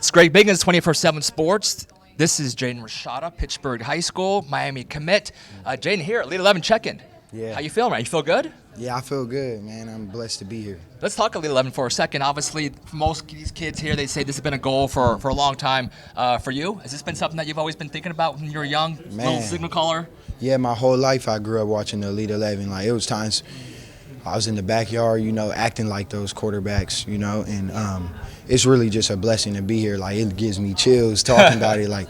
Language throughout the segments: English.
It's Greg Biggins, 24/7 Sports. This is Jaden Rashada, Pittsburgh High School, Miami commit. Jaden here, Elite 11 check-in. Yeah. How you feeling, man? You feel good? Yeah, I feel good, man. I'm blessed to be here. Let's talk Elite 11 for a second. Obviously, for most of these kids here, they say this has been a goal for a long time. For you, has this been something that you've always been thinking about when you were young? Man. Little signal caller? Yeah, my whole life I grew up watching the Elite 11. Like, it was times I was in the backyard, acting like those quarterbacks, and it's really just a blessing to be here. Like, it gives me chills talking about it, like,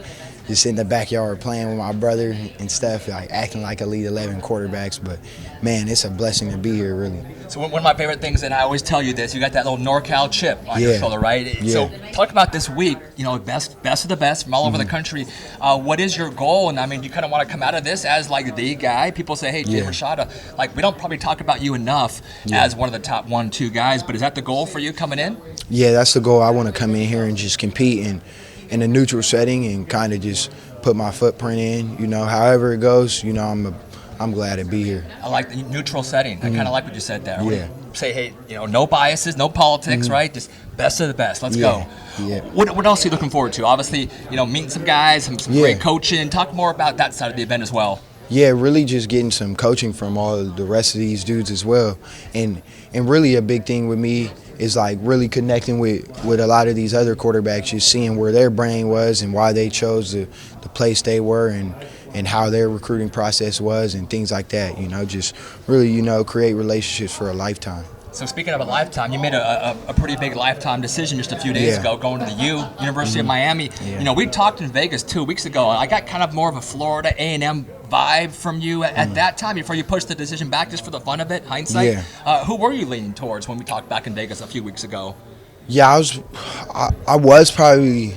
just in the backyard playing with my brother and stuff, like acting like Elite 11 quarterbacks. But, man, it's a blessing to be here, really. So one of my favorite things, and I always tell you this, you got that little NorCal chip on your shoulder, right? Yeah. So talk about this week, best of the best from all over the country. What is your goal? And, I mean, you kind of want to come out of this as, like, the guy. People say, hey, Jaden Rashada, like, we don't probably talk about you enough as one of the top 1-2 guys, but is that the goal for you coming in? Yeah, that's the goal. I want to come in here and just compete in a neutral setting and kind of just put my footprint in, however it goes, I'm glad to be here. I like the neutral setting. I kind of like what you said there. Yeah. Say, hey, no biases, no politics, right? Just best of the best. Let's go. Yeah. What else are you looking forward to? Obviously, meeting some guys, some great coaching. Talk more about that side of the event as well. Yeah, really just getting some coaching from all the rest of these dudes as well. And really a big thing with me is like really connecting with a lot of these other quarterbacks, just seeing where their brain was and why they chose the place they were and how their recruiting process was and things like that, just really, create relationships for a lifetime. So speaking of a lifetime, you made a pretty big lifetime decision just a few days ago, going to the University of Miami. Yeah. We talked in Vegas 2 weeks ago. I got kind of more of a Florida A&M vibe from you at that time before you pushed the decision back just for the fun of it, hindsight. Yeah. Who were you leaning towards when we talked back in Vegas a few weeks ago? Yeah, I was probably,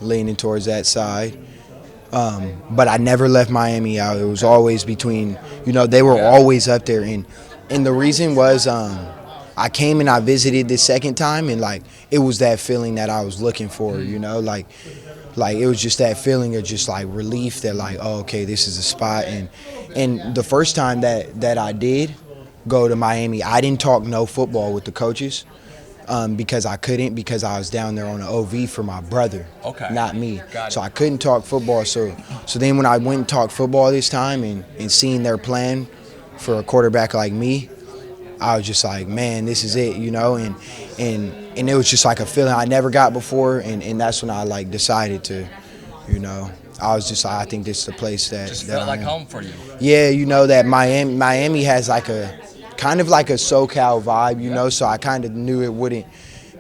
leaning towards that side. But I never left Miami out. It was always between, they were always up there. And the reason was I came and I visited the second time, and, like, it was that feeling that I was looking for, like it was just that feeling of just, like, relief that, like, oh, okay, this is a spot. And the first time that I did go to Miami, I didn't talk no football with the coaches. Because I couldn't, because I was down there on the OV for my brother, not me. So I couldn't talk football. So then when I went and talked football this time and seeing their plan for a quarterback like me, I was just like, man, this is it, and it was just like a feeling I never got before, and that's when I, like, decided to, I was just like, I think this is the place that just felt like home for you. Yeah, that Miami has like a kind of like a SoCal vibe, so I kind of knew it wouldn't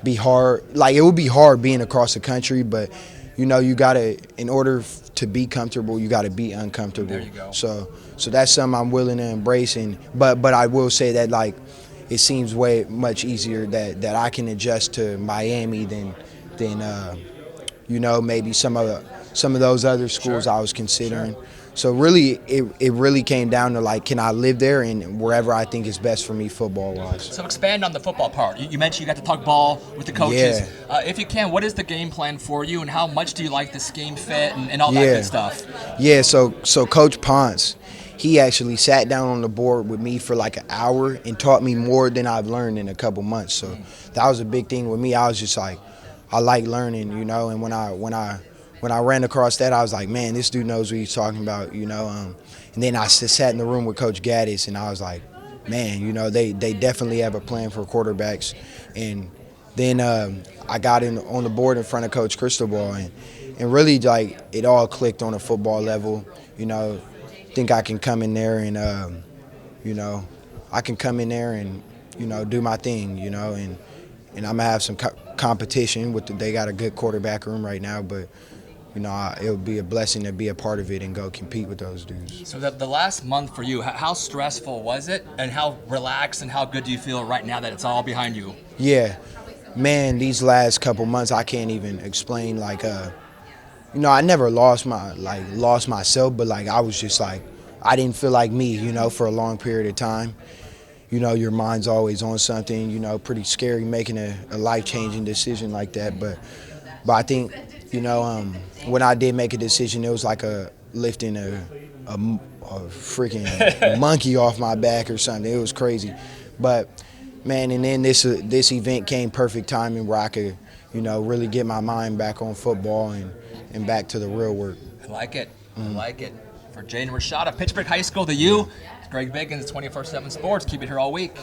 be hard. Like, it would be hard being across the country, but, you got to, in order to be comfortable, you got to be uncomfortable. There you go. So that's something I'm willing to embrace. But I will say that, like, it seems way much easier that I can adjust to Miami than maybe some of those other schools I was considering. So really, it really came down to, like, can I live there and wherever I think is best for me football-wise. So expand on the football part. You mentioned you got to talk ball with the coaches. Yeah. If you can, what is the game plan for you, and how much do you like the scheme fit and all that good stuff? Yeah, so Coach Ponce, he actually sat down on the board with me for like an hour and taught me more than I've learned in a couple months. So that was a big thing with me. I was just like, I like learning, and when I ran across that, I was like, man, this dude knows what he's talking about, And then I sat in the room with Coach Gaddis, and I was like, man, they definitely have a plan for quarterbacks. And then I got on the board in front of Coach Cristobal, and really, like, it all clicked on a football level. Think I can come in there and, do my thing, and I'm going to have some competition. They got a good quarterback room right now, but it would be a blessing to be a part of it and go compete with those dudes. So the last month for you, how stressful was it, and how relaxed and how good do you feel right now that it's all behind you? Yeah, man, these last couple months I can't even explain. Like, I never lost myself, but, like, I was just like, I didn't feel like me, for a long period of time. Your mind's always on something. Pretty scary making a life-changing decision like that, but I think. When I did make a decision, it was like lifting a freaking monkey off my back or something. It was crazy. But, man, and then this event came perfect timing where I could you know, really get my mind back on football and back to the real work. I like it. I like it. For Jaden Rashada, Pittsburgh High School to you, Greg Biggins, 24/7 Sports. Keep it here all week.